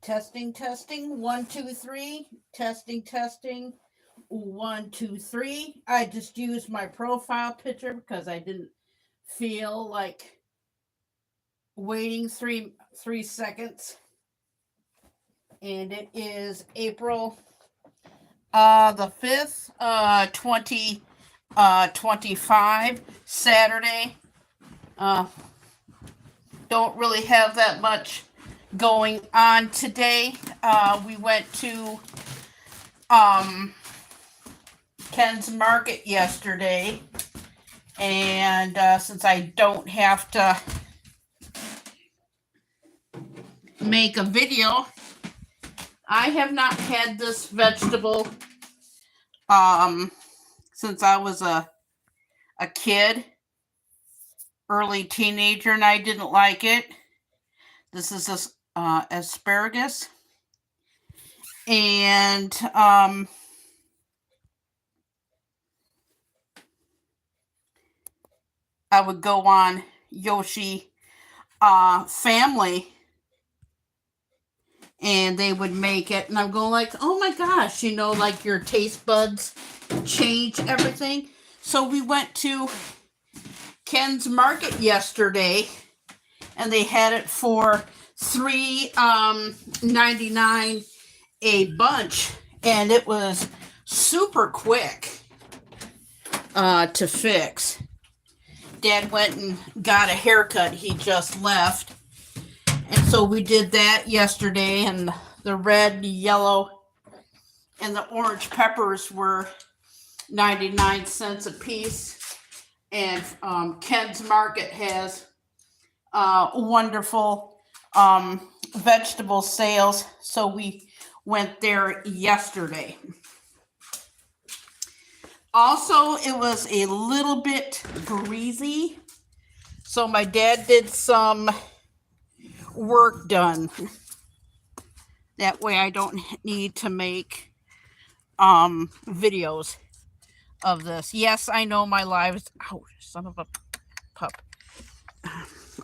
Testing, testing. 1, 2, 3. Testing, testing. 1, 2, 3. I just used my profile picture because I didn't feel like waiting three seconds. And it is April the 5th, 2025, Saturday. Uh, don't really have that much going on today. We went to um, Ken's Market yesterday, and since I don't have to make a video, I have not had this vegetable since I was a kid, early teenager, and I didn't like it. This is asparagus, and I would go on Yoshi Family, and they would make it, and I'm going like, oh my gosh, like your taste buds change everything. So we went to Ken's Market yesterday, and they had it for $3.99 a bunch, and it was super quick to fix. Dad went and got a haircut. He just left. And so we did that yesterday, and the red, yellow, and the orange peppers were 99 cents a piece. And Ken's Market has wonderful vegetable sales, so we went there yesterday. Also, it was a little bit breezy, so my dad did some work done. That way I don't need to make videos of this. Yes, I know my lives, son of a pup,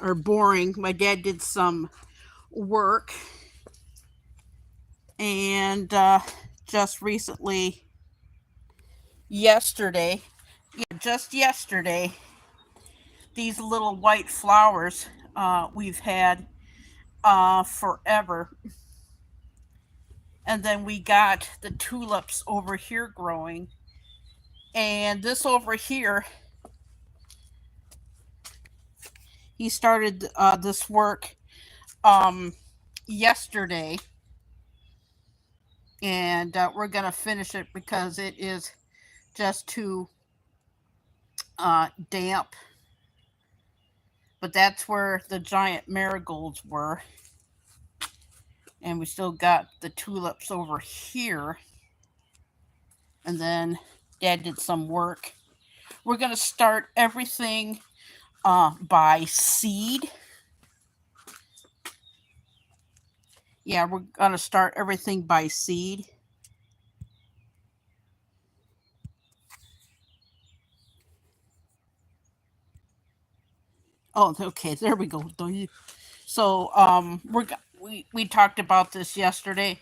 are boring. My dad did some work, and just recently, just yesterday, these little white flowers we've had forever. And then we got the tulips over here growing. And this over here, he started this work yesterday. And we're going to finish it because it is just too damp. But that's where the giant marigolds were. And we still got the tulips over here. And then Dad did some work. We're going to start everything by seed. Yeah, we're going to start everything by seed. Oh, okay, there we go. So we talked about this yesterday,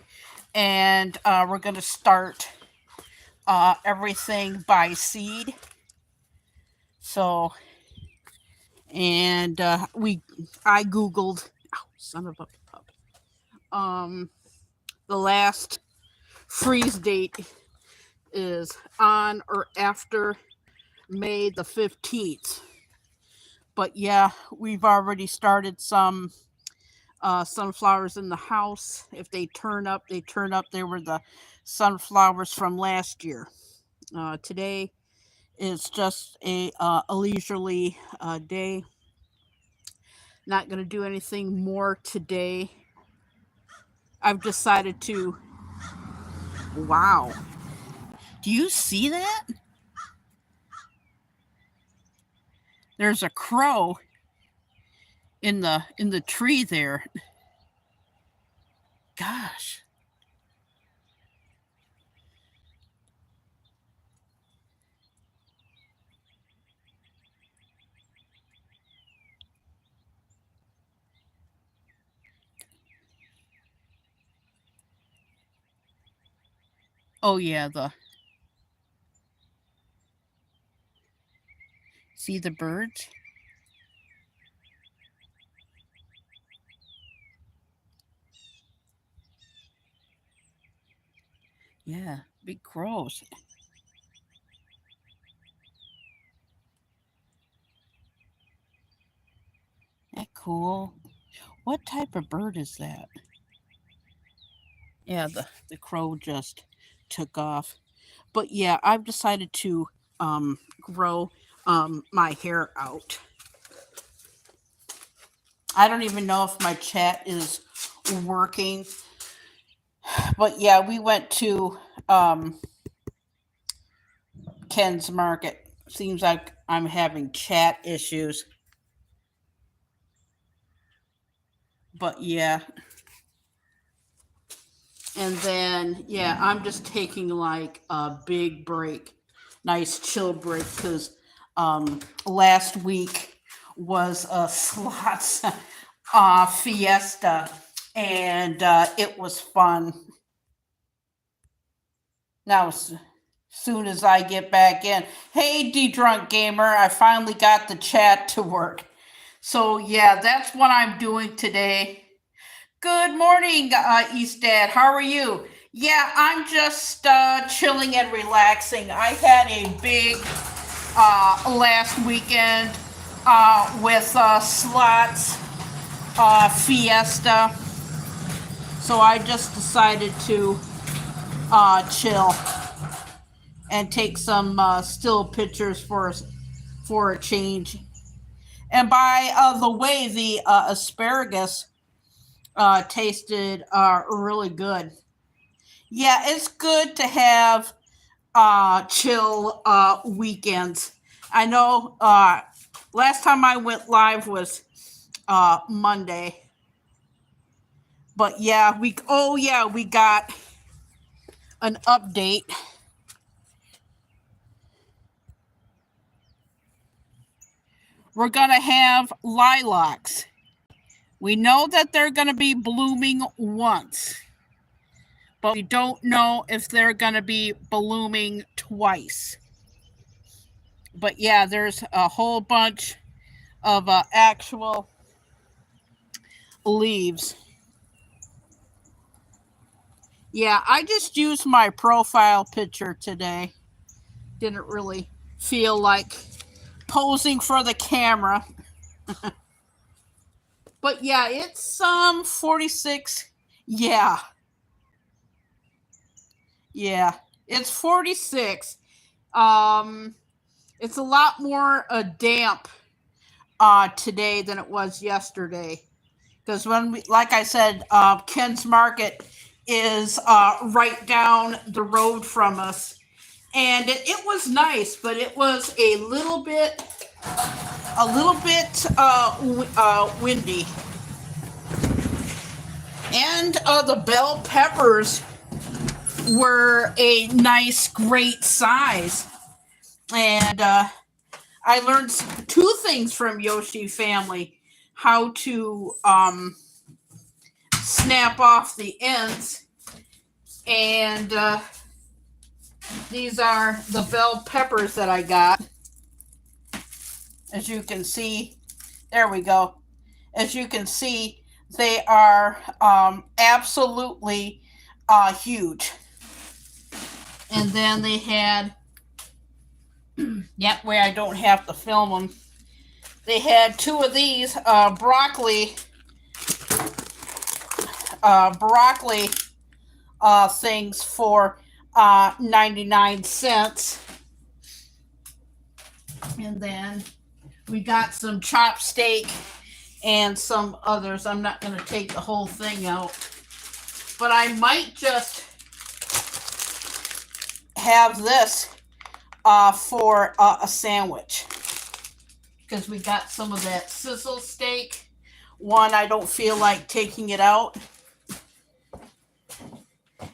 and we're going to start everything by seed. So, and I Googled, son of a pup, the last freeze date is on or after May the 15th. But yeah, we've already started some sunflowers in the house. If they turn up, they turn up. They were the sunflowers from last year. Today is just a leisurely day. Not going to do anything more today. I've decided to... Wow. Do you see that? There's a crow in the tree there. Gosh. Oh yeah, see the birds? Yeah, big crows. That cool. What type of bird is that? Yeah, the crow just took off. But yeah, I've decided to grow my hair out. I don't even know if my chat is working. But yeah, we went to Ken's Market. Seems like I'm having chat issues. But yeah. And then, yeah, I'm just taking like a big break, nice chill break, because last week was a slots fiesta, and it was fun. Now, as soon as I get back in, hey, D-Drunk Gamer, I finally got the chat to work. So, yeah, that's what I'm doing today. Good morning, Eastad. How are you? Yeah, I'm just chilling and relaxing. I had a big last weekend with slots fiesta. So I just decided to chill and take some still pictures for a change. And by the way, the asparagus tasted really good. Yeah, it's good to have chill weekends. I know last time I went live was Monday. But yeah, we got an update. We're going to have lilacs. We know that they're going to be blooming once, but we don't know if they're going to be blooming twice. But yeah, there's a whole bunch of actual leaves. Yeah, I just used my profile picture today. Didn't really feel like posing for the camera. But yeah, it's 46. Yeah. Yeah. It's 46. It's a lot more damp today than it was yesterday. Because when we, like I said, Ken's Market is right down the road from us. And it was nice, but it was a little bit windy. And the bell peppers were a nice, great size. And I learned two things from Yoshi family: how to snap off the ends, and these are the bell peppers that I got. As you can see, there we go. As you can see, they are absolutely huge. And then they had, that way I don't have to film them. They had two of these broccoli things for 99 cents. And then we got some chopsteak and some others. I'm not going to take the whole thing out, but I might just have this for a sandwich, because we got some of that sizzle steak. One, I don't feel like taking it out.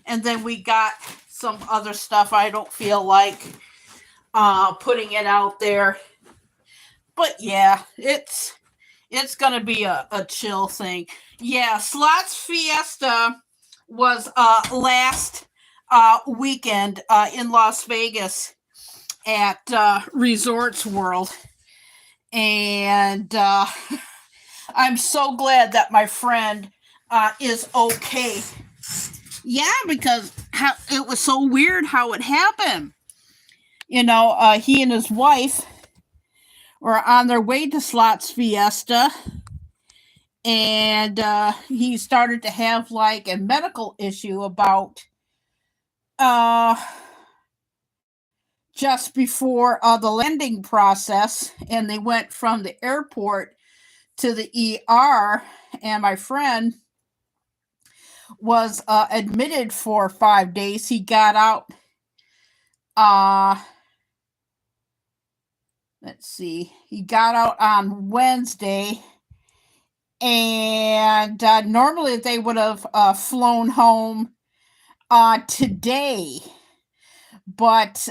And then we got some other stuff I don't feel like putting it out there. But yeah, it's gonna be a chill thing. Yeah, Slots Fiesta was last weekend in Las Vegas at Resorts World. And I'm so glad that my friend is okay. Yeah, because it was so weird how it happened. He and his wife were on their way to Slots Fiesta, and he started to have like a medical issue about just before the landing process, and they went from the airport to the ER, and my friend was admitted for 5 days. He got out. Let's see. He got out on Wednesday, and normally they would have flown home today, but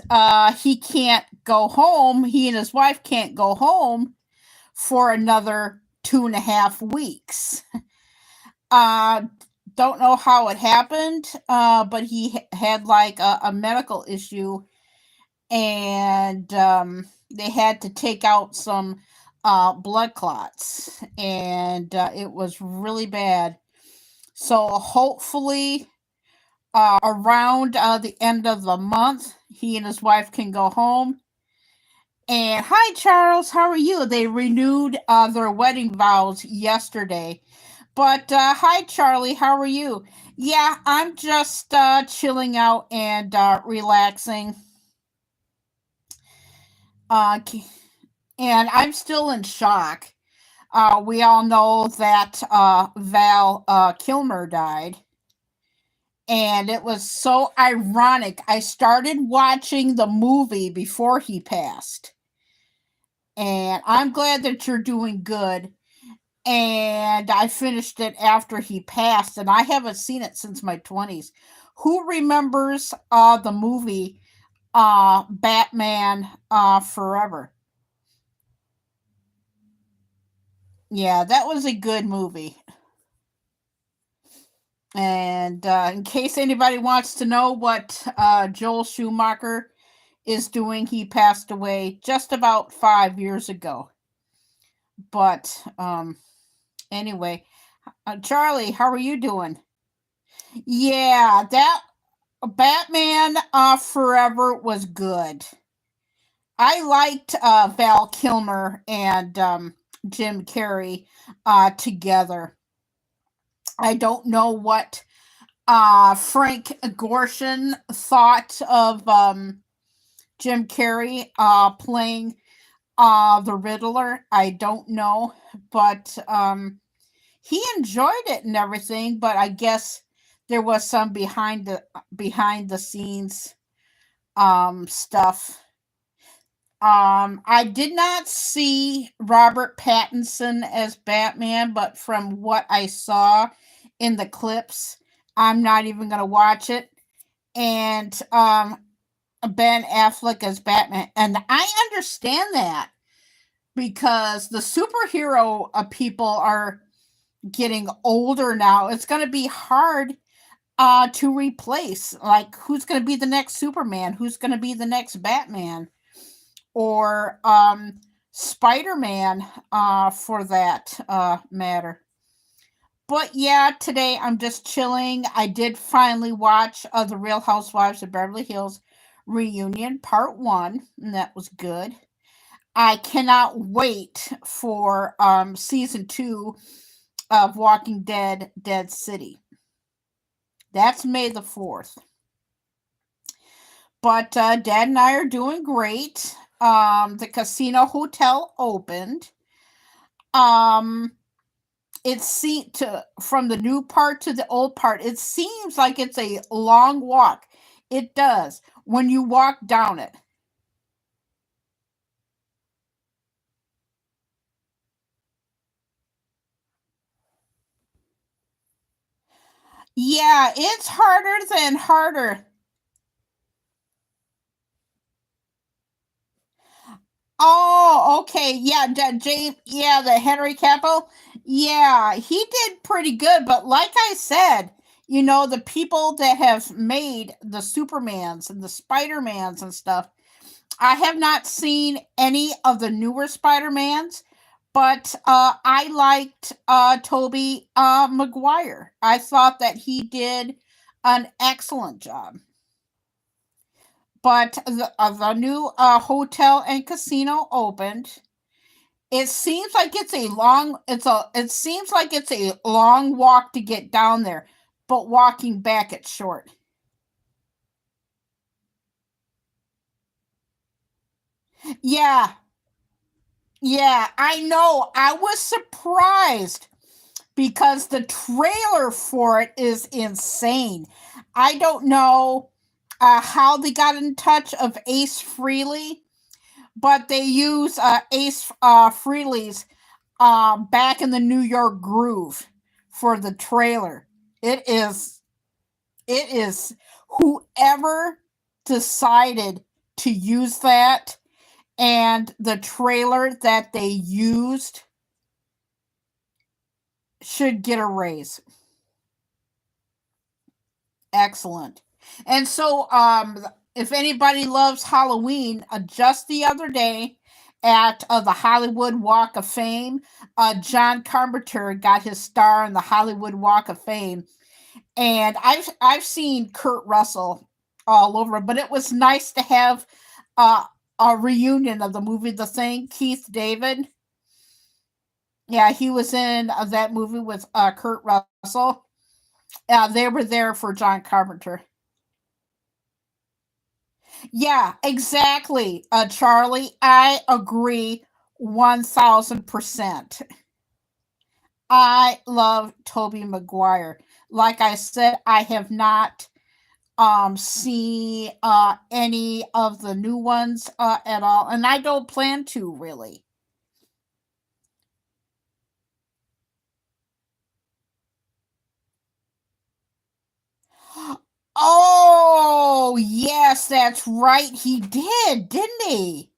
he can't go home. He and his wife can't go home for another 2.5 weeks. Don't know how it happened, but he had like a medical issue, and they had to take out some blood clots, and it was really bad. So hopefully around the end of the month, he and his wife can go home. And hi, Charles, how are you? They renewed their wedding vows yesterday. But hi, Charlie, how are you? Yeah, I'm just chilling out and relaxing. And I'm still in shock. We all know that Val Kilmer died. And it was so ironic. I started watching the movie before he passed. And I'm glad that you're doing good. And I finished it after he passed, and I haven't seen it since my 20s. Who remembers the movie Batman Forever? Yeah, that was a good movie. And in case anybody wants to know what Joel Schumacher is doing, he passed away just about 5 years ago. But anyway, Charlie, how are you doing? Yeah, that Batman Forever was good. I liked Val Kilmer and Jim Carrey together. I don't know what Frank Gorshin thought of Jim Carrey playing the Riddler. I don't know, but he enjoyed it and everything. But I guess there was some behind the scenes stuff. I did not see Robert Pattinson as Batman, but from what I saw in the clips, I'm not even going to watch it. And Ben Affleck as Batman. And I understand that because the superhero people are getting older now. It's going to be hard to replace. Like, who's going to be the next Superman? Who's going to be the next Batman? Or Spider-Man for that matter. But yeah, today I'm just chilling. I did finally watch The Real Housewives of Beverly Hills Reunion Part 1, and that was good. I cannot wait for season 2 of Walking Dead, Dead City. That's May the 4th. But Dad and I are doing great. The casino hotel opened. From the new part to the old part, it seems like it's a long walk. It does when you walk down it. Yeah, it's harder than harder. Oh, okay. Yeah, James. Yeah, the Henry Cavill. Yeah, he did pretty good. But like I said, the people that have made the Supermans and the Spider-Mans and stuff, I have not seen any of the newer Spider-Mans, but I liked Toby Maguire. I thought that he did an excellent job. But the new hotel and casino opened. It seems like it seems like it's a long walk to get down there, but walking back it's short. Yeah, yeah, I know. I was surprised because the trailer for it is insane. I don't know how they got in touch of Ace Frehley, but they use Ace Frehley's back in the New York Groove for the trailer. It is it is whoever decided to use that, and the trailer that they used should get a raise. Excellent. And so, if anybody loves Halloween, just the other day at the Hollywood Walk of Fame, John Carpenter got his star on the Hollywood Walk of Fame, and I've seen Kurt Russell all over, but it was nice to have uh, a reunion of the movie The Thing. Keith David, yeah, he was in that movie with Kurt Russell. They were there for John Carpenter. Yeah, exactly, Charlie. I agree 1000%. I love Toby Maguire. Like I said, I have not seen any of the new ones at all, and I don't plan to really. Oh, yes, that's right. He did, didn't he?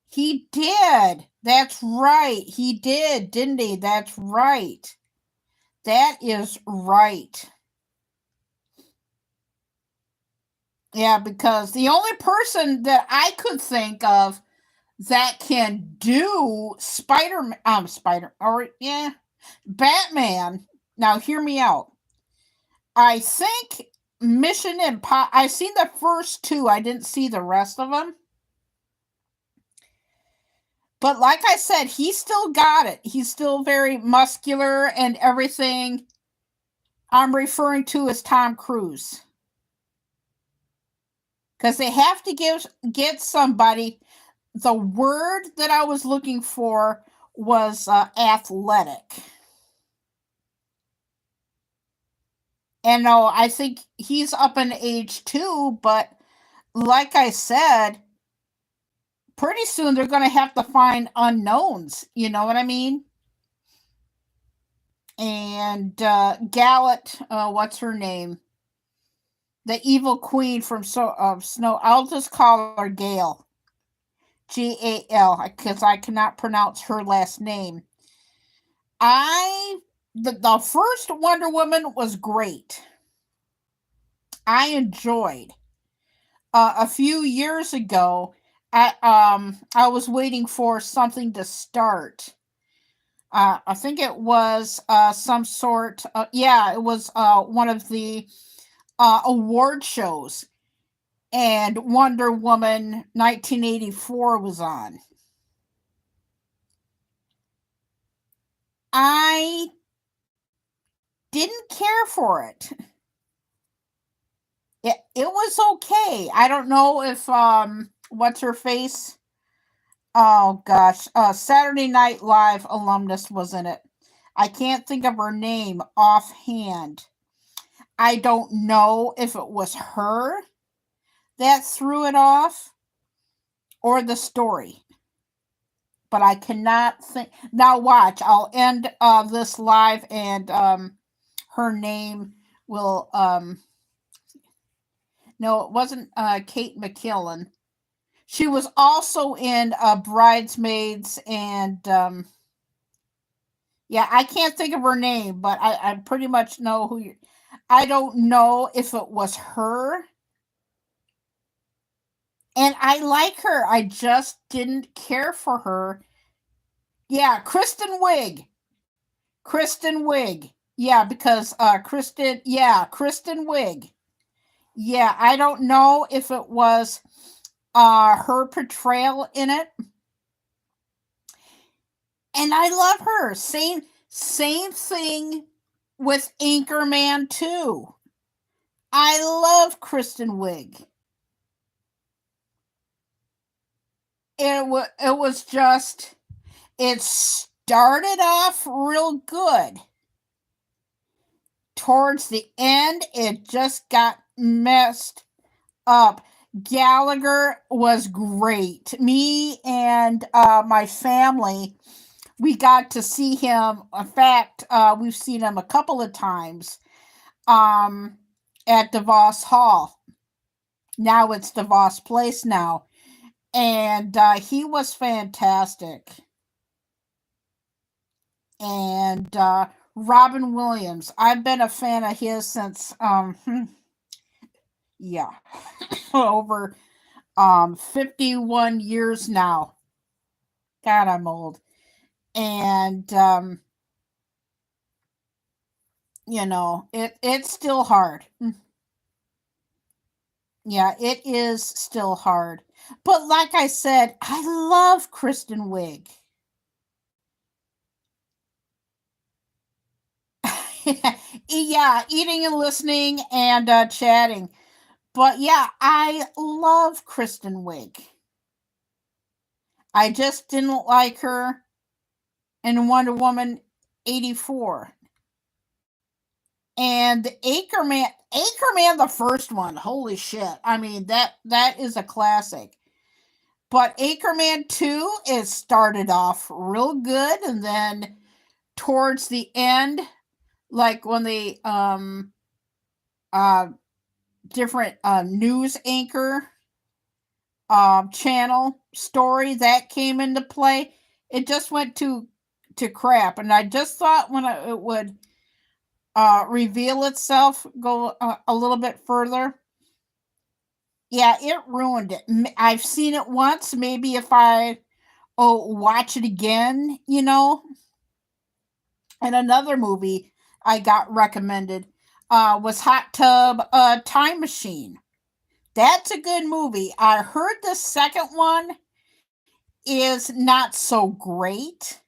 He did. That's right. He did, didn't he? That's right. That is right. Yeah, because the only person that I could think of that can do Spider or yeah, Batman. Now hear me out. I think Mission Impossible. I've seen the first two. I didn't see the rest of them. But like I said, he still got it. He's still very muscular and everything. I'm referring to as Tom Cruise because they have to get somebody. The word that I was looking for was athletic. And no, I think he's up in age too, but like I said, pretty soon they're going to have to find unknowns. You know what I mean? And Gallet, what's her name? The evil queen from Snow. I'll just call her Gale. Gal, because I cannot pronounce her last name. I the first Wonder Woman was great. I enjoyed. A few years ago, I was waiting for something to start. I think it was some sort. Yeah, it was one of the award shows, and Wonder Woman 1984 was on. I didn't care for it. It was okay. I don't know if what's her face? Oh gosh, Saturday Night Live alumnus was in it. I can't think of her name offhand. I don't know if it was her that threw it off or the story, but I cannot think. Now watch, I'll end this live, and her name will no, it wasn't Kate McKinnon. She was also in Bridesmaids, and yeah, I can't think of her name, but I pretty much know who you. I don't know if it was her. And I like her. I just didn't care for her. Yeah, Kristen Wiig. Kristen Wiig. Yeah, because Kristen Wiig. Yeah, I don't know if it was her portrayal in it. And I love her. Same thing with Anchorman 2. I love Kristen Wiig. It was just it started off real good. Towards the end, it just got messed up. Gallagher was great. Me and my family, we got to see him. In fact, we've seen him a couple of times at DeVos Hall. Now it's DeVos Place now. And he was fantastic. And Robin Williams, I've been a fan of his since yeah, over 51 years now. God, I'm old. And it's still hard. Yeah, it is still hard. But like I said, I love Kristen Wiig. Yeah, eating and listening and chatting. But yeah, I love Kristen Wiig. I just didn't like her in Wonder Woman 84. And Anchorman the first one, holy shit. I mean, that is a classic. But Anchorman 2, it started off real good, and then towards the end, like when the different news anchor channel story that came into play, it just went to crap. And I just thought when it would reveal itself, go a little bit further, yeah, it ruined it. I've seen it once. Maybe if I watch it again, And another movie I got recommended was Hot Tub Time Machine. That's a good movie. I heard the second one is not so great,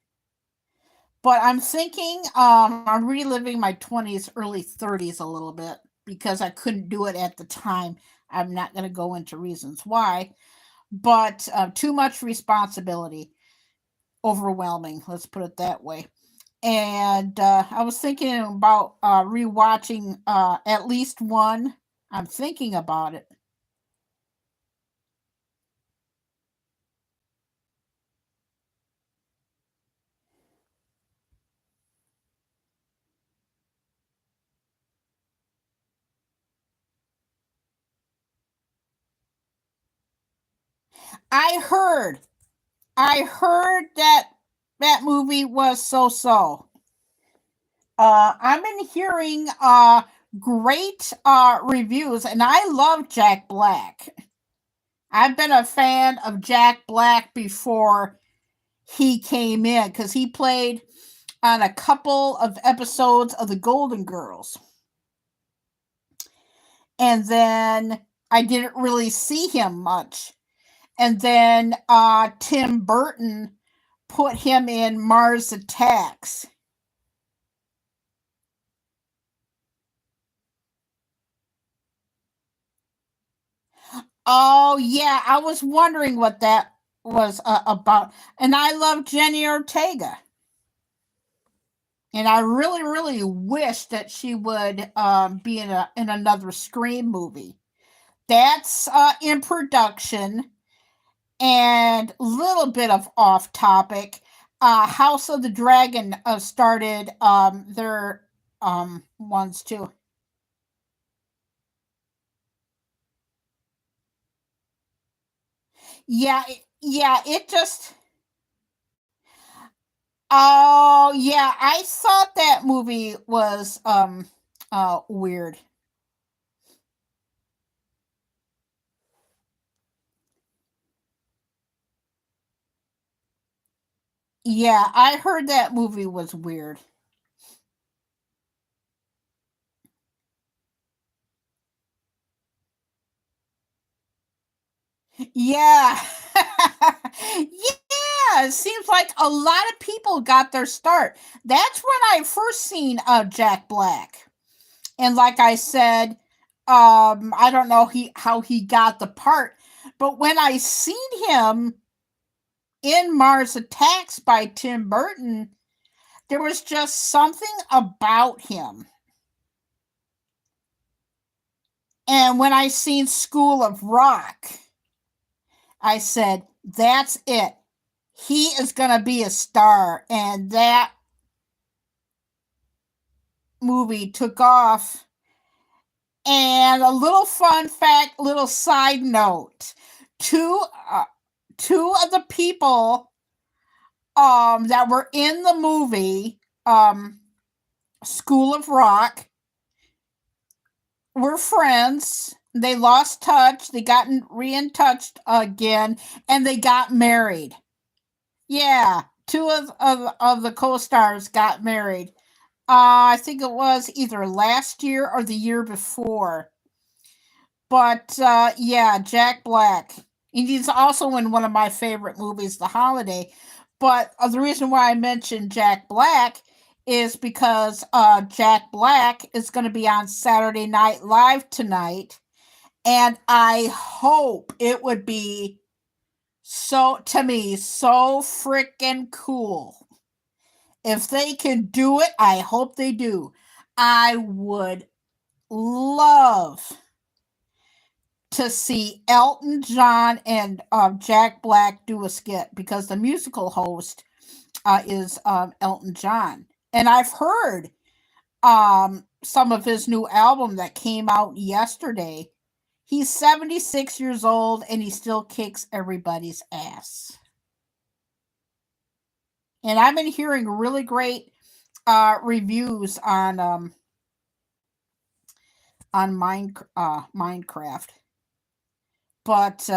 but I'm thinking I'm reliving my 20s, early 30s a little bit because I couldn't do it at the time. I'm not going to go into reasons why, but too much responsibility, overwhelming, let's put it that way. And I was thinking about rewatching at least one. I'm thinking about it. I heard, I heard that movie was so. I've been hearing great reviews, and I love Jack Black. I've been a fan of Jack Black before he came in because he played on a couple of episodes of the Golden Girls. And then I didn't really see him much. And then Tim Burton put him in Mars Attacks. Oh, yeah, I was wondering what that was about. And I love Jenny Ortega. And I really, really wish that she would be in another Scream movie. That's in production. And a little bit of off topic. House of the Dragon started their ones too. Yeah, it just. Oh yeah, I thought that movie was weird. Yeah, I heard that movie was weird. Yeah. Yeah, it seems like a lot of people got their start. That's when I first seen Jack Black. And like I said, I don't know how he got the part, but when I seen him in Mars Attacks by Tim Burton, there was just something about him. And when I seen School of Rock, I said, that's it. He is going to be a star. And that movie took off. And a little fun fact, little side note: two two of the people that were in the movie School of Rock were friends. They lost touch. They got re in touch again, and they got married. Yeah, two of the co-stars got married. I think it was either last year or the year before. But yeah, Jack Black. And he's also in one of my favorite movies, The Holiday. But the reason why I mentioned Jack Black is because Jack Black is going to be on Saturday Night Live tonight. And I hope it would be so, to me, so freaking cool. If they can do it, I hope they do. I would love to see Elton John and Jack Black do a skit, because the musical host is Elton John. And I've heard some of his new album that came out yesterday. He's 76 years old and he still kicks everybody's ass. And I've been hearing really great reviews on Minecraft. But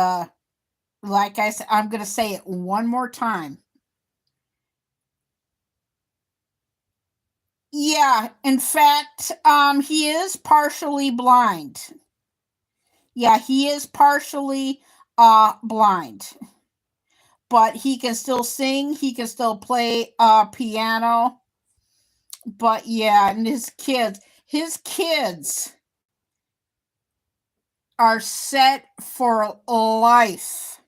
like I said, I'm going to say it one more time. Yeah, in fact, he is partially blind. Yeah, he is partially blind. But he can still sing, he can still play piano. But yeah, and his kids are set for life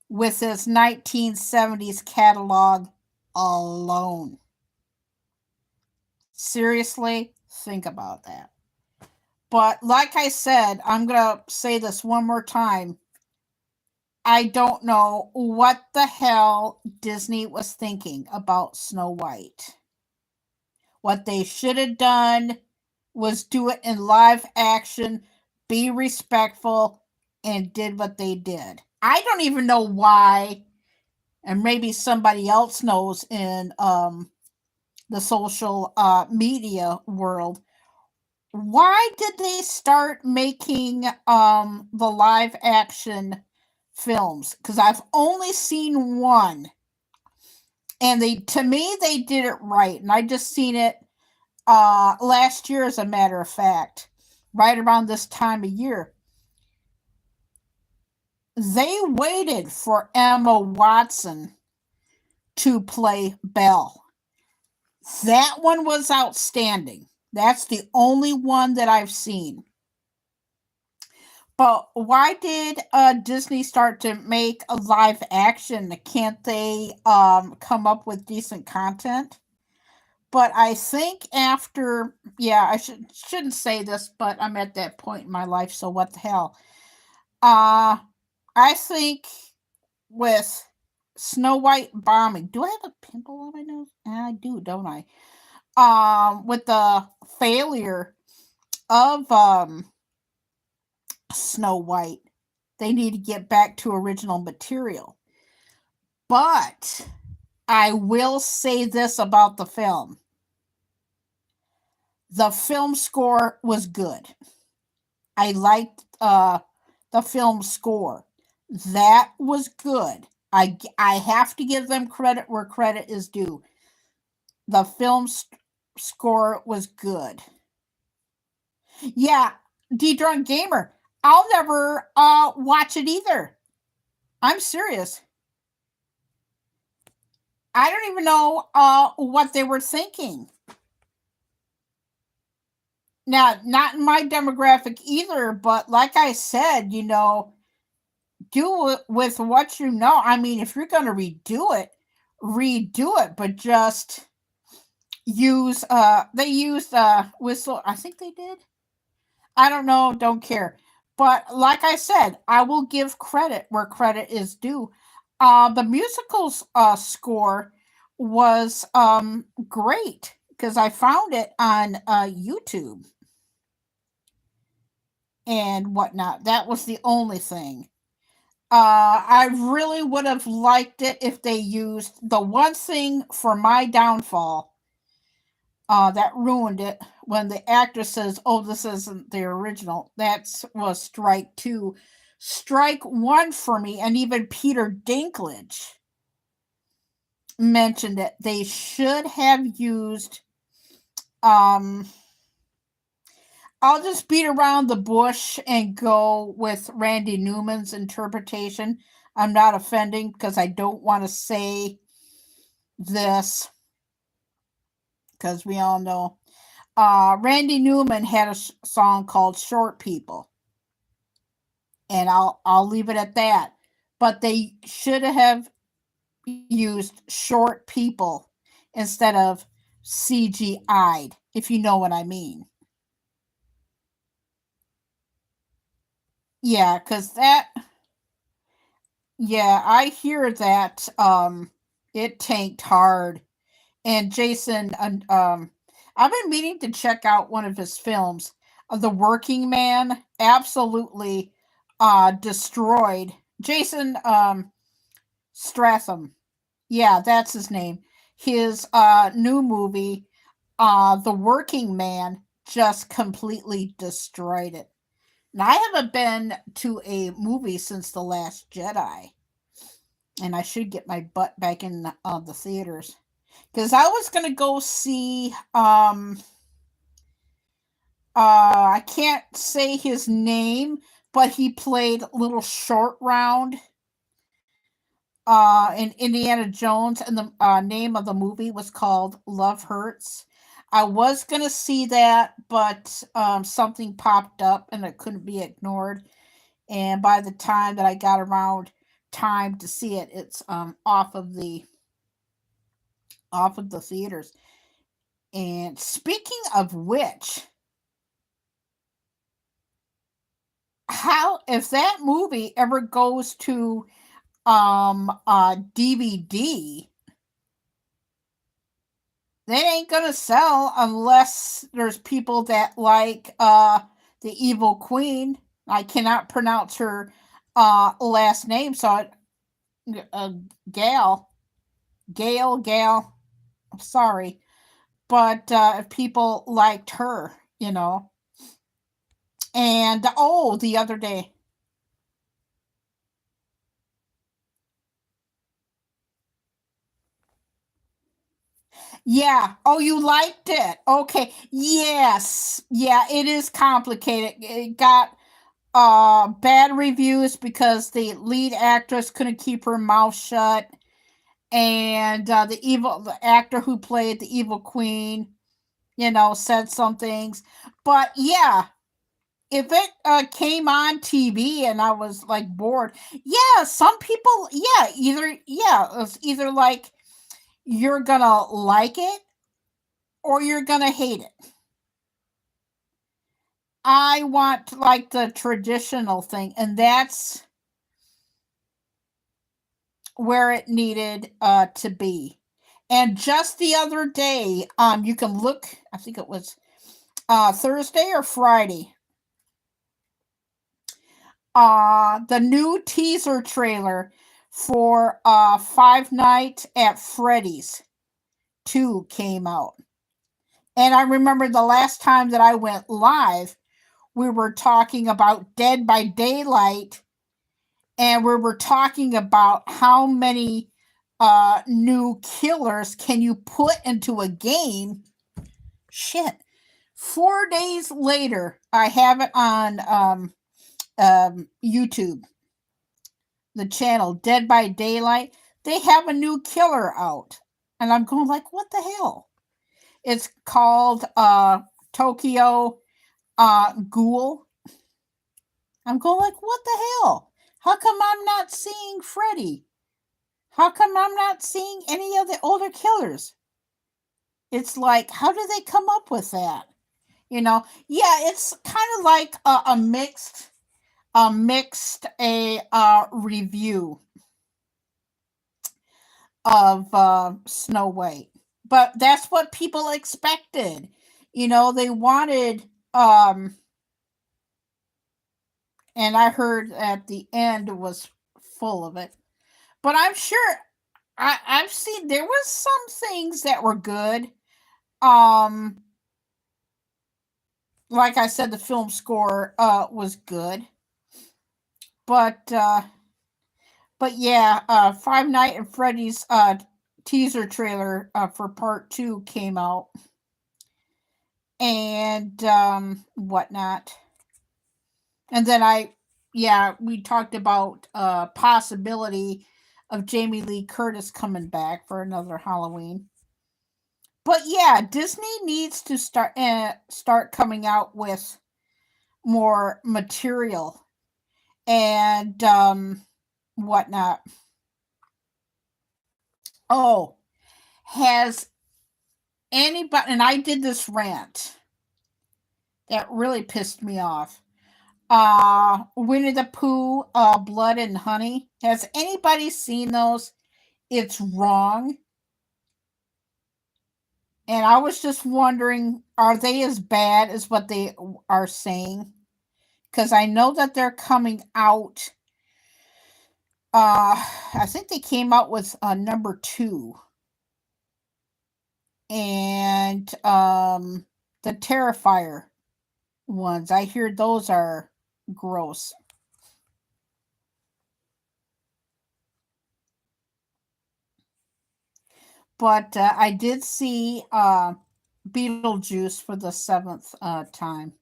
with his 1970s catalog alone. Seriously, think about that. But like I said, I'm going to say this one more time. I don't know what the hell Disney was thinking about Snow White. What they should have done was do it in live action, be respectful, and did what they did. I don't even know why, and maybe somebody else knows in the social media world, why did they start making the live action films? Because I've only seen one, and to me they did it right, and I just seen it last year, as a matter of fact, right around this time of year. They waited for Emma Watson to play Belle. That one was outstanding. That's the only one that I've seen. But why did Disney start to make a live action? Can't they come up with decent content? But I think after, yeah, I shouldn't say this, but I'm at that point in my life, so what the hell? I think with Snow White bombing, do I have a pimple on my nose? I do, don't I? With the failure of Snow White, they need to get back to original material. But I will say this about the film. The film score was good. I liked the film score. That was good. I have to give them credit where credit is due. The film score was good. Yeah, D-Drunk Gamer. I'll never watch it either. I'm serious. I don't even know what they were thinking. Now, not in my demographic either, but like I said, do it with what you know. I mean, if you're going to redo it, but just use they used whistle. I think they did. I don't know, don't care. But like I said, I will give credit where credit is due. The musical's score was great because I found it on YouTube and whatnot. That was the only thing. I really would have liked it if they used the one thing for my downfall that ruined it when the actor says, "Oh, this isn't the original." That was strike two. Strike one for me, and even Peter Dinklage mentioned it. They should have used. I'll just beat around the bush and go with Randy Newman's interpretation. I'm not offending because I don't want to say this because we all know. Randy Newman had a song called "Short People," and I'll leave it at that. But they should have used "short people" instead of CGI'd, if you know what I mean. Yeah, because I hear that it tanked hard. And Jason, I've been meaning to check out one of his films. The Working Man absolutely destroyed. Jason Stratham. Yeah, that's his name. His new movie, The Working Man, just completely destroyed it. Now, I haven't been to a movie since The Last Jedi, and I should get my butt back in the theaters. Because I was going to go see, I can't say his name, but he played Little Short Round in Indiana Jones, and the name of the movie was called Love Hurts. I was going to see that, but something popped up and it couldn't be ignored. And by the time that I got around time to see it, it's off of the theaters. And speaking of which, how if that movie ever goes to DVD, they ain't gonna sell unless there's people that like the Evil Queen. I cannot pronounce her last name, so Gail. I'm sorry, but if people liked her, And the other day. Yeah. Oh, you liked it. Okay. Yes. Yeah, it is complicated. It got bad reviews because the lead actress couldn't keep her mouth shut, and the actor who played the evil queen, said some things. But yeah, if it came on TV and I was like bored, yeah, some people, it's either like you're gonna like it or you're gonna hate it. I want like the traditional thing, and that's where it needed to be. And just the other day, you can look. I think it was Thursday or Friday. The new teaser trailer for Five Nights at Freddy's 2 came out. And I remember the last time that I went live, we were talking about Dead by Daylight, and we were talking about how many new killers can you put into a game. Shit. 4 days later, I have it on YouTube, the channel Dead by Daylight. They have a new killer out, and I'm going like, what the hell? It's called Tokyo Ghoul. I'm going like, what the hell? How come I'm not seeing Freddy? How come I'm not seeing any of the older killers? It's like, how do they come up with that? You know, yeah, it's kind of like a mixed review of Snow White, but that's what people expected. You know, they wanted, and I heard at the end was full of it. But I'm sure I've seen there was some things that were good. Like I said, the film score was good, but yeah, Five Nights at Freddy's teaser trailer for part 2 came out, and whatnot. And then we talked about possibility of Jamie Lee Curtis coming back for another Halloween. But yeah, Disney needs to start coming out with more material and whatnot. Oh, has anybody? And I did this rant that really pissed me off. Winnie the Pooh, Blood and Honey. Has anybody seen those? It's wrong. And I was just wondering, are they as bad as what they are saying? Because I know that they're coming out. I think they came out with number 2. And the Terrifier ones. I hear those are gross. But I did see Beetlejuice for the 7th time.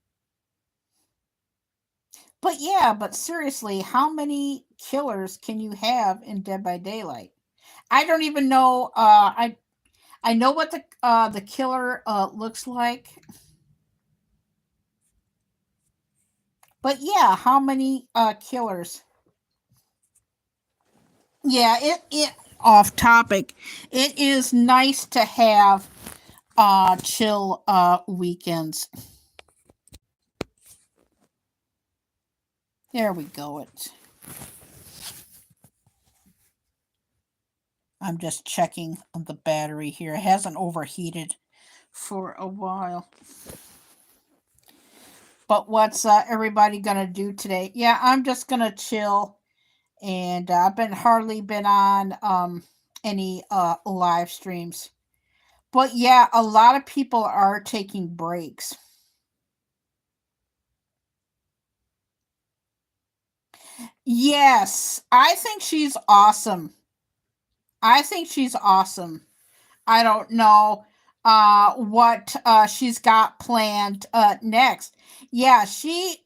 But yeah, but seriously, how many killers can you have in Dead by Daylight? I don't even know. I know what the killer looks like. But yeah, how many killers? Yeah, it off topic. It is nice to have chill weekends. There we go. I'm just checking the battery here. It hasn't overheated for a while. But what's everybody gonna do today? Yeah, I'm just gonna chill, and I've hardly been on any live streams. But yeah, a lot of people are taking breaks. Yes, I think she's awesome. I think she's awesome. I don't know what she's got planned next. Yeah, she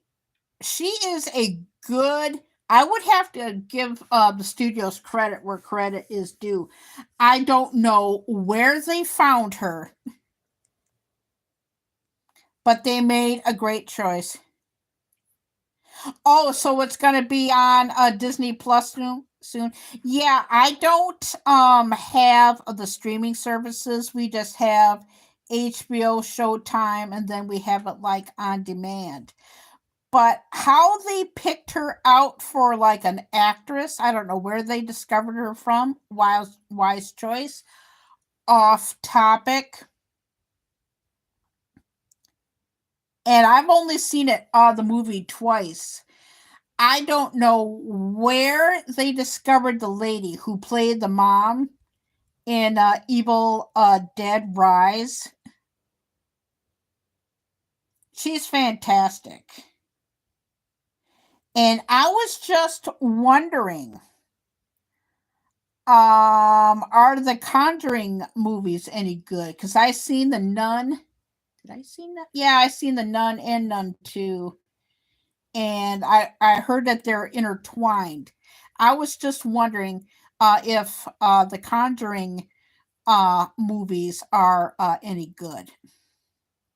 is a good. I would have to give the studios credit where credit is due. I don't know where they found her, but they made a great choice. Oh, so it's going to be on Disney Plus soon. Yeah, I don't have the streaming services. We just have HBO, Showtime, and then we have it like on demand. But how they picked her out for like an actress, I don't know where they discovered her from. Wise choice. Off topic. And I've only seen it the movie twice. I don't know where they discovered the lady who played the mom in Evil Dead Rise. She's fantastic. And I was just wondering, are the Conjuring movies any good? Because I seen the Nun. Did I see that? Yeah, I seen the Nun and Nun 2. And I heard that they're intertwined. I was just wondering if the Conjuring movies are any good.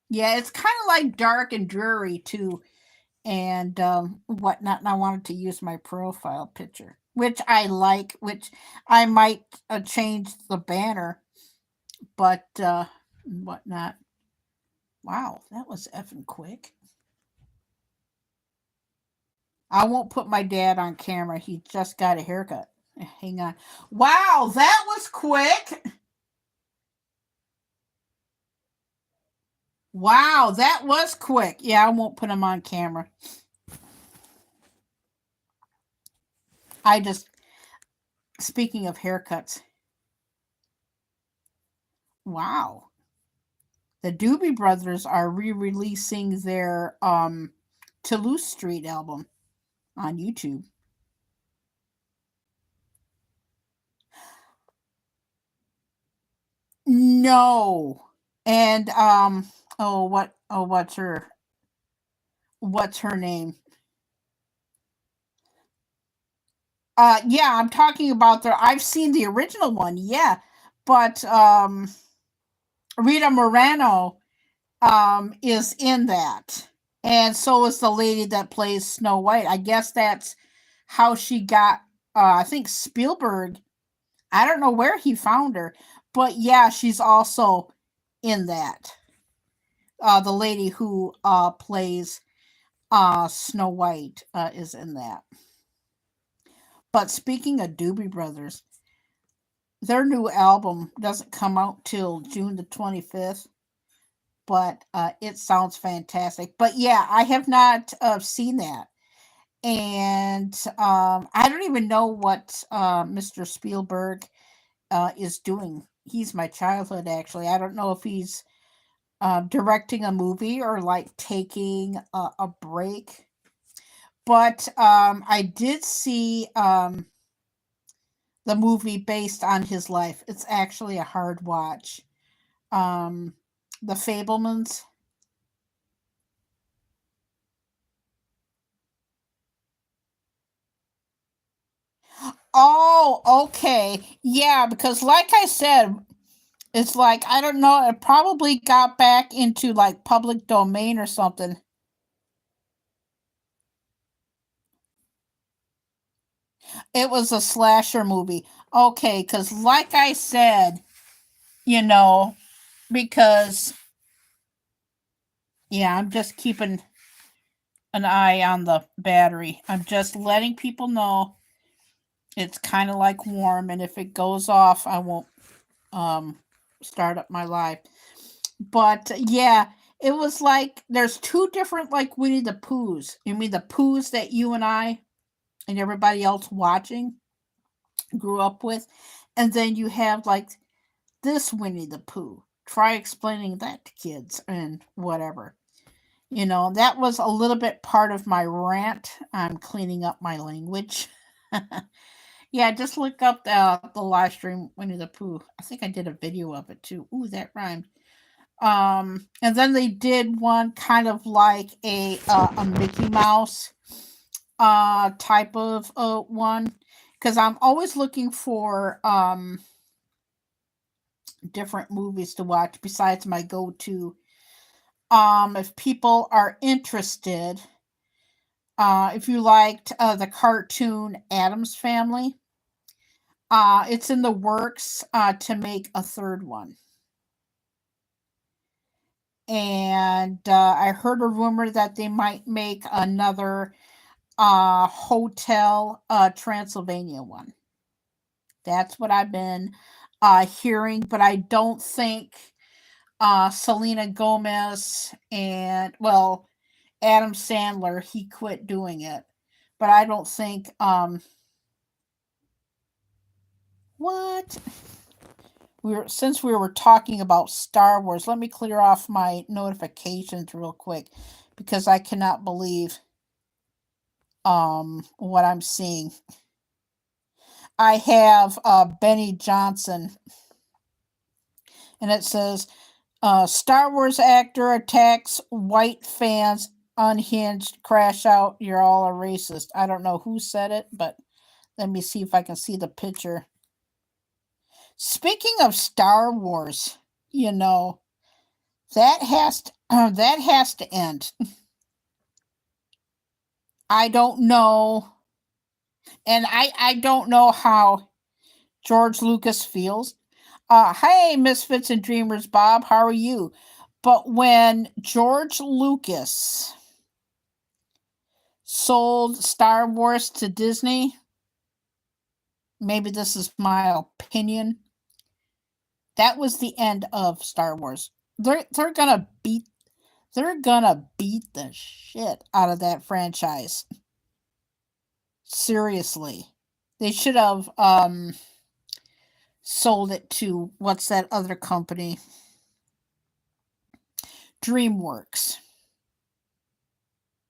Yeah, it's kind of like dark and dreary too, and whatnot. And I wanted to use my profile picture, which I like, which I might change the banner, but whatnot. Wow, that was effing quick. I won't put my dad on camera. He just got a haircut. Hang on. Wow, that was quick. Wow, that was quick. Yeah, I won't put him on camera. I just, speaking of haircuts, wow. The Doobie Brothers are re-releasing their Toulouse Street album on YouTube. No. And what's her name? Yeah, I'm talking about I've seen the original one, yeah. But Rita Moreno is in that. And so is the lady that plays Snow White. I guess that's how she got I think Spielberg. I don't know where he found her, but yeah, she's also in that. The lady who plays Snow White is in that. But speaking of Doobie Brothers, their new album doesn't come out till June the 25th, but it sounds fantastic. But yeah, I have not seen that. And I don't even know what Mr. Spielberg is doing. He's my childhood, actually. I don't know if he's directing a movie or like taking a break. But I did see the movie based on his life. It's actually a hard watch. Um, the Fablemans. Oh, okay. Yeah, because like I said, it's like I don't know, it probably got back into like public domain or something. It was a slasher movie. Okay, because like I said, you know, because yeah, I'm just keeping an eye on the battery. I'm just letting people know it's kind of like warm, and if it goes off, I won't um start up my live. But yeah, it was like there's two different like Winnie the Poohs. You mean the Poohs that you and I and everybody else watching grew up with, and then you have like this Winnie the Pooh. Try explaining that to kids and whatever. That was a little bit part of my rant. I'm cleaning up my language. Yeah, just look up the live stream Winnie the Pooh. I think I did a video of it too. Ooh, that rhymed. And then they did one kind of like a Mickey Mouse type of one, because I'm always looking for different movies to watch besides my go-to. If people are interested, if you liked the cartoon Adams Family, it's in the works to make a third one. And I heard a rumor that they might make another Hotel Transylvania one. That's what I've been hearing, but I don't think Selena Gomez and, well, Adam Sandler, he quit doing it. But I don't think what? Since we were talking about Star Wars, let me clear off my notifications real quick because I cannot believe what I'm seeing. I have Benny Johnson, and it says Star Wars actor attacks white fans, unhinged, crash out. You're all a racist. I don't know who said it, but let me see if I can see the picture. Speaking of Star Wars, you know, that has to end. I don't know, and I don't know how George Lucas feels. Hey, Misfits and Dreamers, Bob, how are you? But when George Lucas sold Star Wars to Disney, maybe this is my opinion, that was the end of Star Wars. They're gonna beat the shit out of that franchise. Seriously. They should have sold it to what's that other company? DreamWorks.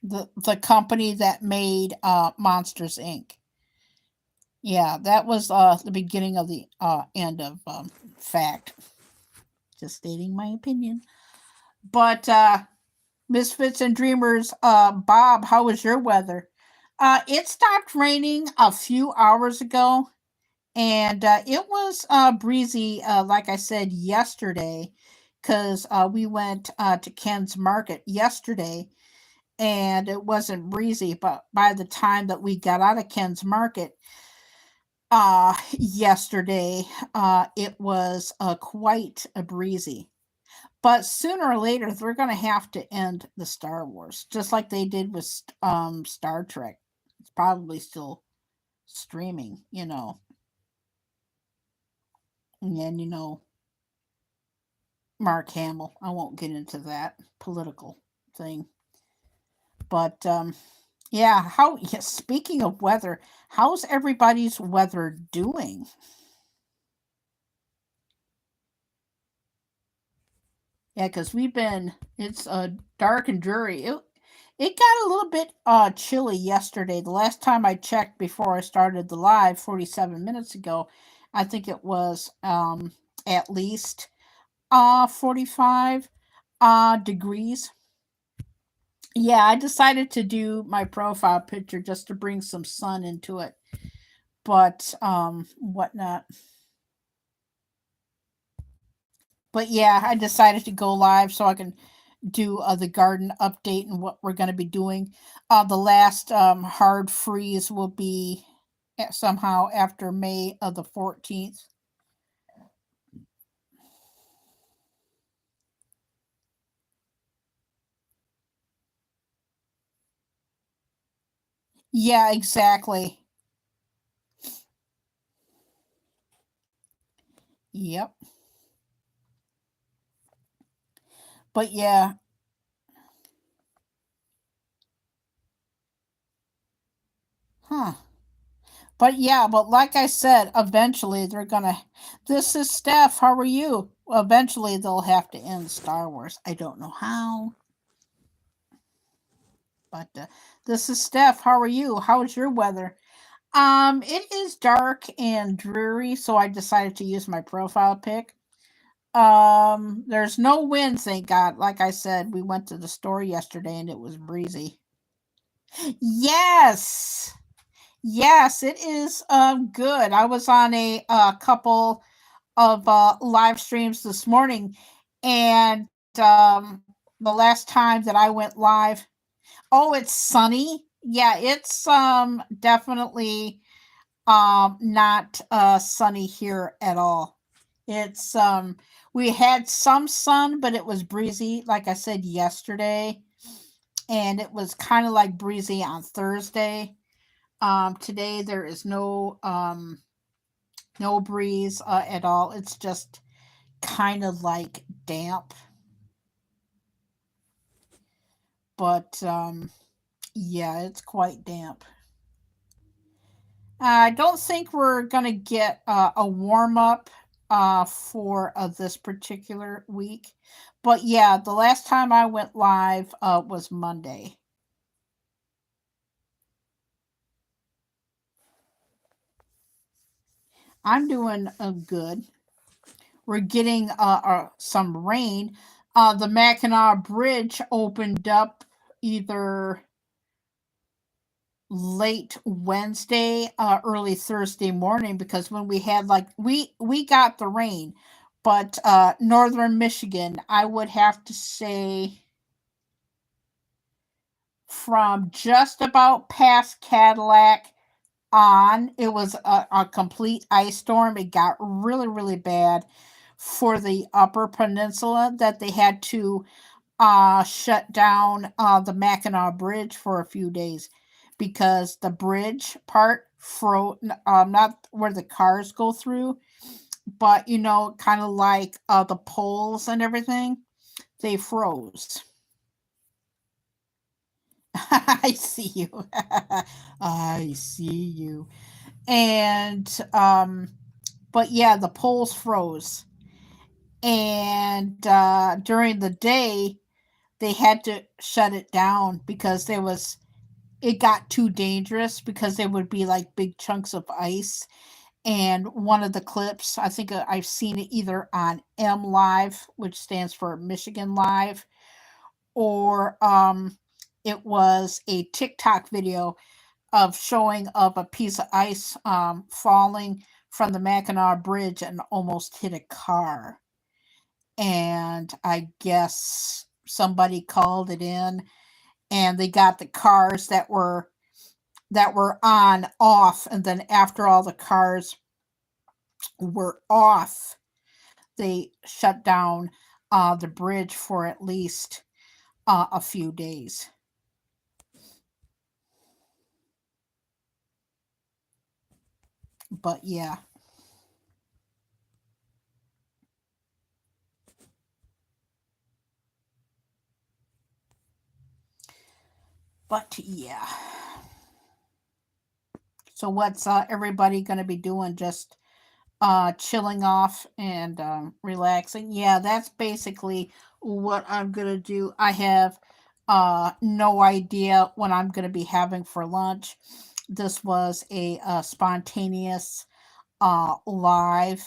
The company that made Monsters Inc. Yeah, that was the beginning of the end of fact. Just stating my opinion. But Misfits and Dreamers, Bob, how was your weather? It stopped raining a few hours ago, and it was breezy, like I said yesterday, because we went to Ken's Market yesterday, and it wasn't breezy. But by the time that we got out of Ken's Market yesterday, it was quite a breezy. But sooner or later, they're going to have to end the Star Wars, just like they did with Star Trek. It's probably still streaming, you know. And Mark Hamill. I won't get into that political thing. But yeah, speaking of weather, how's everybody's weather doing? Yeah, because it's dark and dreary. It got a little bit chilly yesterday. The last time I checked before I started the live 47 minutes ago, I think it was at least 45 degrees. Yeah, I decided to do my profile picture just to bring some sun into it. But whatnot. But yeah, I decided to go live so I can do the garden update and what we're going to be doing. The last hard freeze will be somehow after May of the 14th. Yeah, exactly. Yep. But yeah. Huh. But yeah, but like I said, eventually they're gonna. This is Steph. How are you? Eventually they'll have to end Star Wars. I don't know how, but this is Steph. How are you? How's your weather? It is dark and dreary, so I decided to use my profile pic. There's no wind, thank God. Like I said, we went to the store yesterday and it was breezy. Yes. Yes, it is good. I was on a couple of live streams this morning, and the last time that I went live, oh, it's sunny. Yeah, it's definitely not sunny here at all. It's we had some sun, but it was breezy, like I said yesterday, and it was kind of like breezy on Thursday. Today there is no breeze at all. It's just kind of like damp. But yeah, it's quite damp. I don't think we're gonna get a warm up for this particular week. But yeah, the last time I went live was Monday. I'm doing good. We're getting some rain. The Mackinac Bridge opened up either late Wednesday, early Thursday morning, because when we had like we got the rain, but northern Michigan, I would have to say from just about past Cadillac on, it was a complete ice storm. It got really, really bad for the Upper Peninsula that they had to shut down the Mackinac Bridge for a few days because the bridge part froze, not where the cars go through, but kind of like the poles and everything, they froze. I see you. I see you. And but yeah, the poles froze. And during the day they had to shut it down because it got too dangerous because there would be like big chunks of ice. And one of the clips, I think I've seen it either on M Live, which stands for Michigan Live, or it was a TikTok video of showing of a piece of ice falling from the Mackinac Bridge and almost hit a car. And I guess somebody called it in, and they got the cars that were on off, and then after all the cars were off, they shut down the bridge for at least a few days. But yeah. But yeah. So what's everybody going to be doing? Just chilling off and relaxing. Yeah, that's basically what I'm going to do. I have no idea what I'm going to be having for lunch. This was a spontaneous live.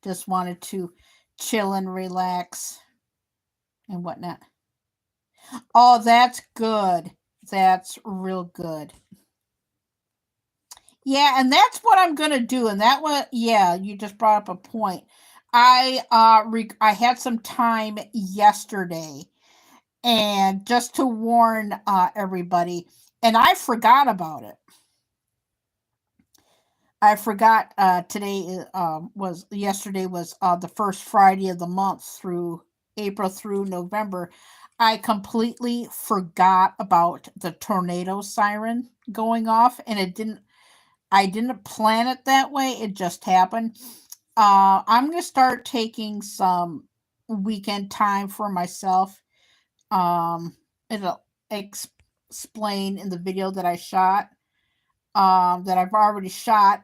Just wanted to chill and relax and whatnot. Oh, that's good. That's real good. Yeah, and that's what I'm gonna do. And that was, yeah, you just brought up a point. I had some time yesterday, and just to warn everybody, and I forgot about it. I forgot today was yesterday was the first Friday of the month through April through November. I completely forgot about the tornado siren going off, and I didn't plan it that way. It just happened. I'm gonna start taking some weekend time for myself. It'll explain in the video that I shot, that I've already shot,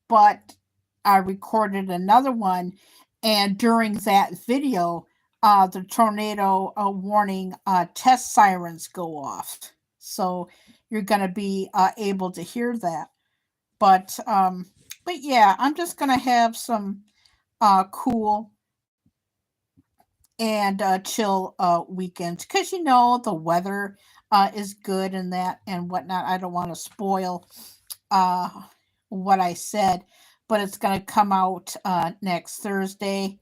but I recorded another one, and during that video, the tornado warning test sirens go off. So you're gonna be able to hear that. But yeah, I'm just gonna have some cool and chill weekends because the weather is good and that and whatnot. I don't want to spoil uh what I said, but it's gonna come out next Thursday.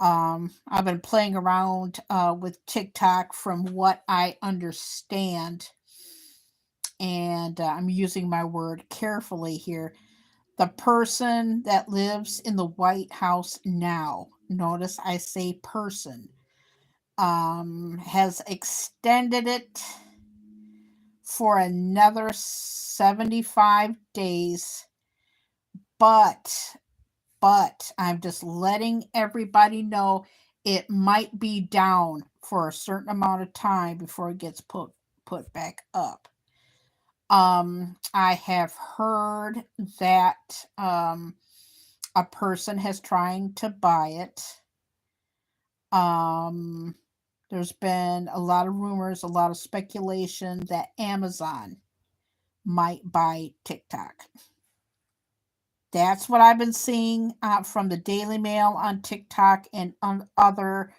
I've been playing around with TikTok from what I understand, and I'm using my word carefully here. The person that lives in the White House now, notice I say person, has extended it for another 75 days. But I'm just letting everybody know it might be down for a certain amount of time before it gets put back up. I have heard that a person has trying to buy it. There's been a lot of rumors, a lot of speculation that Amazon might buy TikTok. That's what I've been seeing from the Daily Mail on TikTok and on other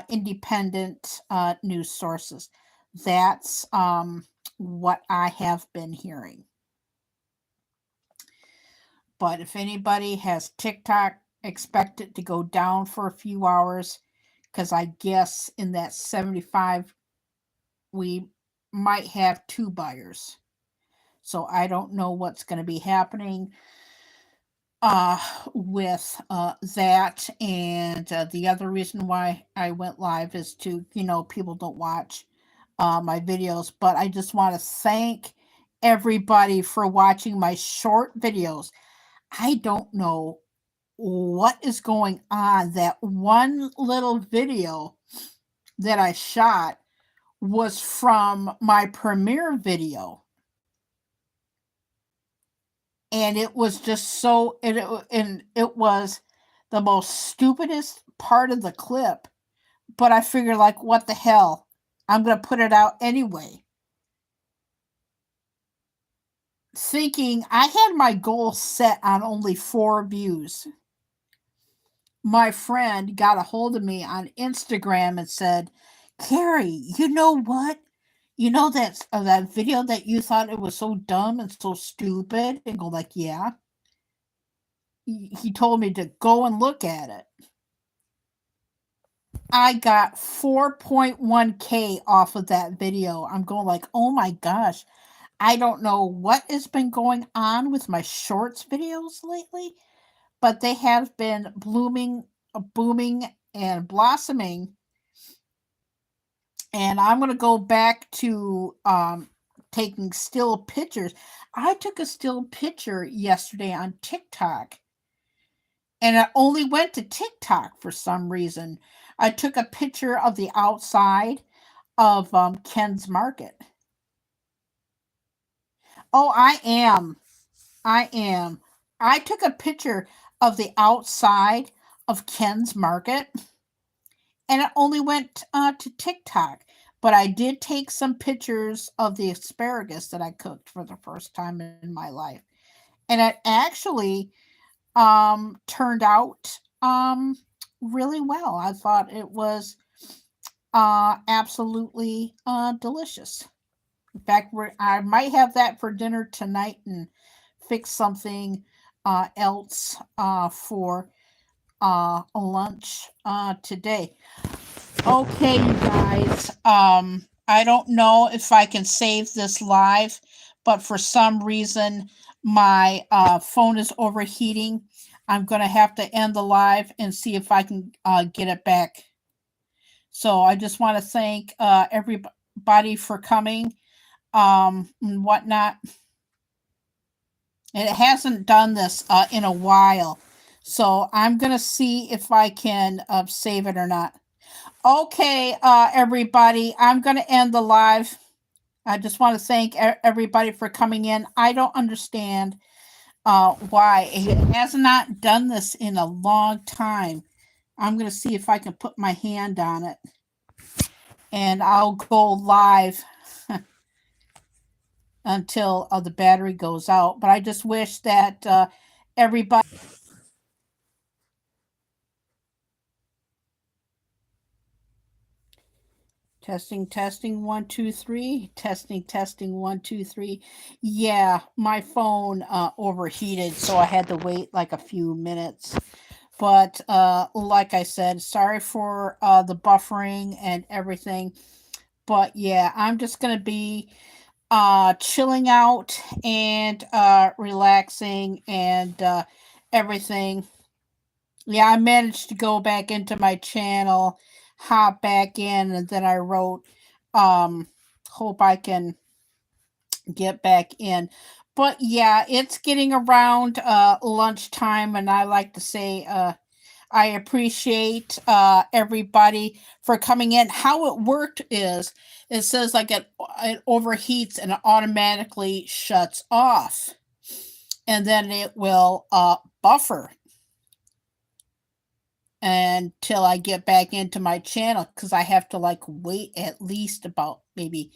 independent news sources. That's what I have been hearing. But if anybody has TikTok, expect it to go down for a few hours, because I guess in that 75 we might have 2 buyers. So I don't know what's going to be happening with that. And the other reason why I went live is to, people don't watch my videos, but I just want to thank everybody for watching my short videos. I don't know what is going on. That one little video that I shot was from my premiere video. And it was just so, and it was the most stupidest part of the clip. But I figured, like, what the hell? I'm going to put it out anyway. Thinking I had my goal set on only 4 views. My friend got a hold of me on Instagram and said, Carrie, you know what? You know that video that you thought it was so dumb and so stupid? And go like, yeah. He told me to go and look at it. I got 4.1K off of that video. I'm going like, oh my gosh. I don't know what has been going on with my shorts videos lately, but they have been booming and blossoming. And I'm going to go back to taking still pictures. I took a still picture yesterday on TikTok. And I only went to TikTok for some reason. I took a picture of the outside of Ken's Market. Oh, I am. I took a picture of the outside of Ken's Market. And it only went to TikTok. But I did take some pictures of the asparagus that I cooked for the first time in my life. And it actually turned out really well. I thought it was absolutely delicious. In fact, I might have that for dinner tonight and fix something else for lunch today. Okay, you guys. I don't know if I can save this live, but for some reason my phone is overheating. I'm going to have to end the live and see if I can get it back. So I just want to thank everybody for coming and whatnot. It hasn't done this in a while. So I'm going to see if I can save it or not. Okay, everybody, I'm going to end the live. I just want to thank everybody for coming in. I don't understand why it has not done this in a long time. I'm going to see if I can put my hand on it. And I'll go live until the battery goes out. But I just wish that everybody... Testing, 1, 2, 3. Testing, 1, 2, 3. Yeah, my phone overheated, so I had to wait like a few minutes. But like I said, sorry for the buffering and everything. But yeah, I'm just going to be chilling out and relaxing and everything. Yeah, I managed to go back into my channel, hop back in, and then I wrote, hope I can get back in. But yeah, it's getting around lunchtime, and I like to say I appreciate everybody for coming in. How it worked is, it says like it overheats and it automatically shuts off. And then it will buffer until I get back into my channel, because I have to like wait at least about maybe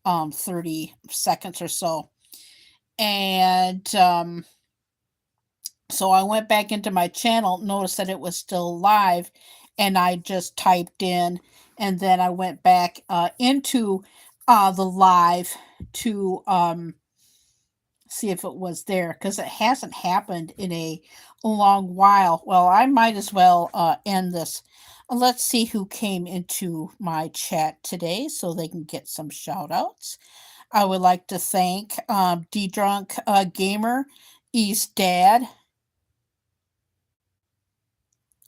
30 seconds or so. And so I went back into my channel, noticed that it was still live, and I just typed in, and then I went back into the live to see if it was there, because it hasn't happened in a long while. Well, I might as well end this. Let's see who came into my chat today so they can get some shout outs. I would like to thank D-Drunk Gamer, East Dad,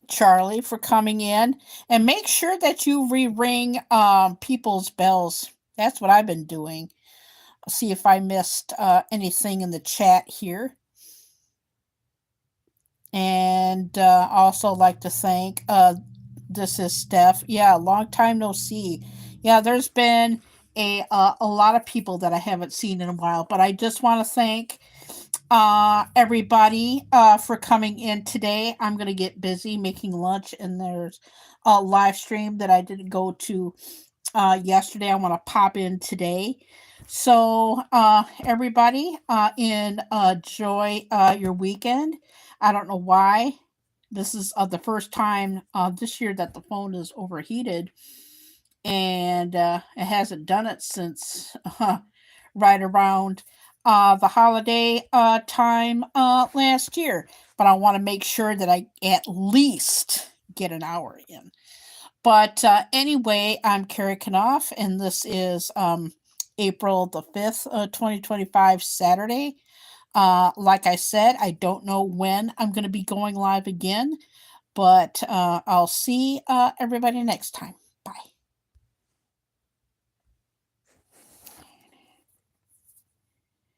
Charlie for coming in, and make sure that you re-ring people's bells. That's what I've been doing. I'll see if I missed anything in the chat here. And also like to thank this is Steph. Yeah, long time no see. Yeah, there's been a lot of people that I haven't seen in a while, but I just want to thank everybody for coming in today. I'm going to get busy making lunch, and there's a live stream that I didn't go to yesterday. I want to pop in today. So everybody enjoy your weekend. I don't know why. This is the first time this year that the phone is overheated, and it hasn't done it since right around the holiday time last year. But I want to make sure that I at least get an hour in. But anyway, I'm Kerry Knauf, and this is April the 5th, 2025, Saturday. Like I said, I don't know when I'm going to be going live again, but I'll see everybody next time.